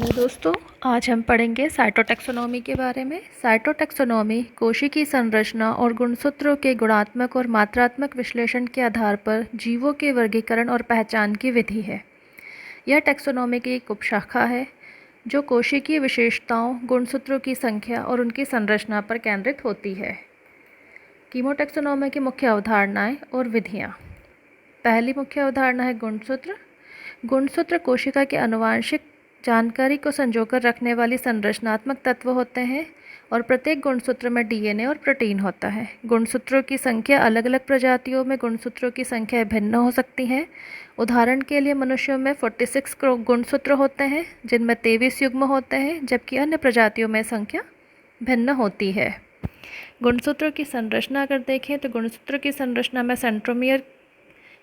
Hello दोस्तों, आज हम पढ़ेंगे साइटोटैक्सोनॉमी के बारे में। साइटोटैक्सोनॉमी कोशिकीय संरचना और गुणसूत्रों के गुणात्मक और मात्रात्मक विश्लेषण के आधार पर जीवों के वर्गीकरण और पहचान की विधि है। यह टैक्सोनॉमी की एक उपशाखा है जो कोशिकीय विशेषताओं, गुणसूत्रों की संख्या और उनकी संरचना पर केंद्रित होती है। कीमोटैक्सोनॉमी की मुख्य अवधारणाएं और विधियाँ। पहली मुख्य अवधारणा है गुणसूत्र। गुणसूत्र कोशिका के आनुवंशिक जानकारी को संजोकर रखने वाली संरचनात्मक तत्व होते हैं और प्रत्येक गुणसूत्र में डीएनए और प्रोटीन होता है। गुणसूत्रों की संख्या अलग अलग प्रजातियों में गुणसूत्रों की संख्या भिन्न हो सकती है। उदाहरण के लिए मनुष्यों में 46 गुणसूत्र होते हैं जिनमें 23 युग्म होते हैं, जबकि अन्य प्रजातियों में संख्या भिन्न होती है। गुणसूत्रों की संरचना अगर देखें तो गुणसूत्र की संरचना में सेंट्रोमियर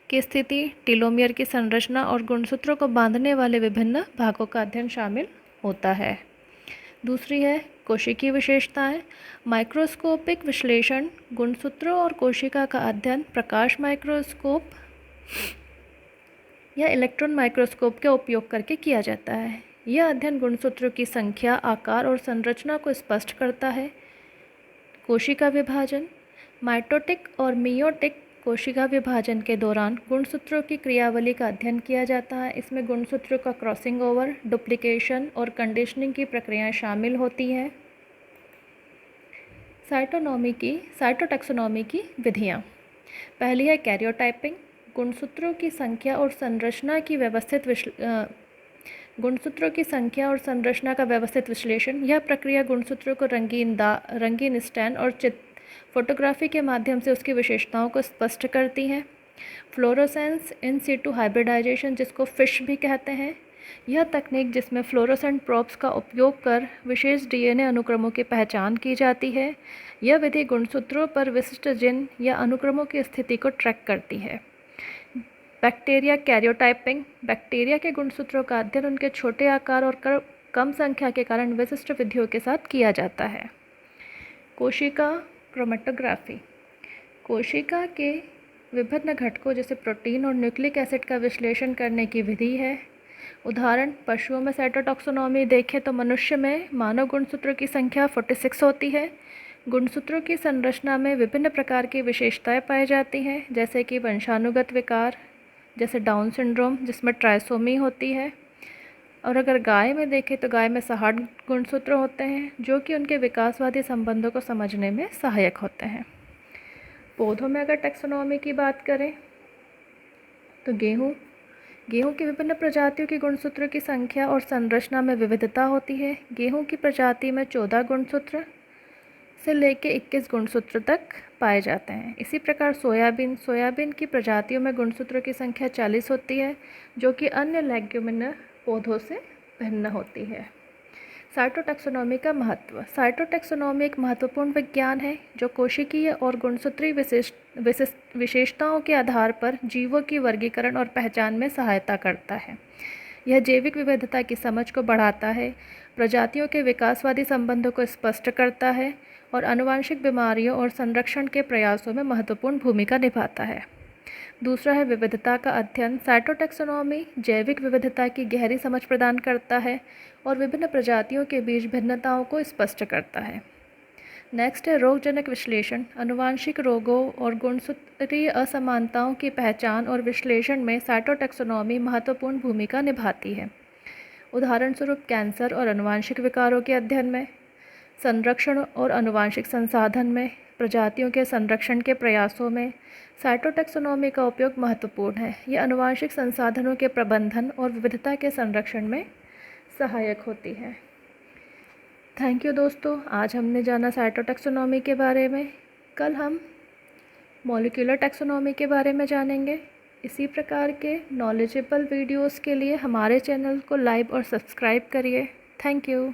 की स्थिति, टीलोमियर की संरचना और गुणसूत्रों को बांधने वाले विभिन्न भागों का अध्ययन शामिल होता है। दूसरी है कोशिकीय विशेषताएं। माइक्रोस्कोपिक विश्लेषण गुणसूत्रों और कोशिका का अध्ययन प्रकाश माइक्रोस्कोप या इलेक्ट्रॉन माइक्रोस्कोप का उपयोग करके किया जाता है। यह अध्ययन गुणसूत्रों की संख्या, आकार और संरचना को स्पष्ट करता है। कोशिका विभाजन। माइटोटिक और मियोटिक कोशिका विभाजन के दौरान गुणसूत्रों की क्रियावली का अध्ययन किया जाता है। इसमें गुणसूत्रों का क्रॉसिंग ओवर, डुप्लीकेशन और कंडीशनिंग की प्रक्रियाएं शामिल होती हैं। साइटोटैक्सोनॉमी की विधियाँ। पहली है कैरियोटाइपिंग। गुणसूत्रों की संख्या और संरचना का व्यवस्थित विश्लेषण। यह प्रक्रिया गुणसूत्रों को रंगीन स्टैन और फोटोग्राफी के माध्यम से उसकी विशेषताओं को स्पष्ट करती हैं। फ्लोरोसेंस इन सिटू हाइब्रिडाइजेशन, जिसको फिश भी कहते हैं, यह तकनीक जिसमें फ्लोरोसेंट प्रोब्स का उपयोग कर विशेष डीएनए अनुक्रमों की पहचान की जाती है। यह विधि गुणसूत्रों पर विशिष्ट जिन या अनुक्रमों की स्थिति को ट्रैक करती है। Bacteria karyotyping. बैक्टीरिया के गुणसूत्रों का अध्ययन उनके छोटे आकार और कम संख्या के कारण विशिष्ट विधियों के साथ किया जाता है। कोशिका क्रोमेटोग्राफी। कोशिका के विभिन्न घटकों जैसे प्रोटीन और न्यूक्लिक एसिड का विश्लेषण करने की विधि है। उदाहरण पशुओं में साइटोटैक्सोनॉमी देखें तो मनुष्य में मानव गुणसूत्रों की संख्या 46 होती है। गुणसूत्रों की संरचना में विभिन्न प्रकार की विशेषताएं पाई जाती हैं, जैसे कि वंशानुगत विकार जैसे डाउन सिंड्रोम जिसमें ट्राइसोमी होती है। और अगर गाय में देखें तो गाय में 60 गुणसूत्र होते हैं जो कि उनके विकासवादी संबंधों को समझने में सहायक होते हैं। पौधों में अगर टैक्सोनॉमी की बात करें तो गेहूँ की विभिन्न प्रजातियों के गुणसूत्रों की संख्या और संरचना में विविधता होती है। गेहूँ की प्रजाति में 14 गुणसूत्र से लेकर 21 गुणसूत्र तक पाए जाते हैं। इसी प्रकार सोयाबीन की प्रजातियों में गुणसूत्रों की संख्या 40 होती है, जो कि अन्य लेग्युमिनस पौधों से भिन्न होती है। साइटोटैक्सोनॉमी का महत्व। साइटोटैक्सोनॉमी एक महत्वपूर्ण विज्ञान है जो कोशिकीय और गुणसूत्रीय विशेषताओं के आधार पर जीवों की वर्गीकरण और पहचान में सहायता करता है। यह जैविक विविधता की समझ को बढ़ाता है, प्रजातियों के विकासवादी संबंधों को स्पष्ट करता है और आनुवंशिक बीमारियों और संरक्षण के प्रयासों में महत्वपूर्ण भूमिका निभाता है। दूसरा है विविधता का अध्ययन। साइटोटैक्सोनॉमी जैविक विविधता की गहरी समझ प्रदान करता है और विभिन्न प्रजातियों के बीच भिन्नताओं को स्पष्ट करता है। नेक्स्ट है रोगजनक विश्लेषण। आनुवंशिक रोगों और गुणसूत्रीय असमानताओं की पहचान और विश्लेषण में साइटोटैक्सोनॉमी महत्वपूर्ण भूमिका निभाती है। उदाहरण स्वरूप कैंसर और आनुवंशिक विकारों के अध्ययन में, संरक्षण और आनुवंशिक संसाधन में, प्रजातियों के संरक्षण के प्रयासों में साइटोटैक्सोनॉमी का उपयोग महत्वपूर्ण है। यह आनुवंशिक संसाधनों के प्रबंधन और विविधता के संरक्षण में सहायक होती है। थैंक यू दोस्तों, आज हमने जाना साइटोटैक्सोनॉमी के बारे में। कल हम मॉलिक्यूलर टैक्सोनॉमी के बारे में जानेंगे। इसी प्रकार के नॉलेजेबल वीडियोस के लिए हमारे चैनल को लाइक और सब्सक्राइब करिए। Thank you.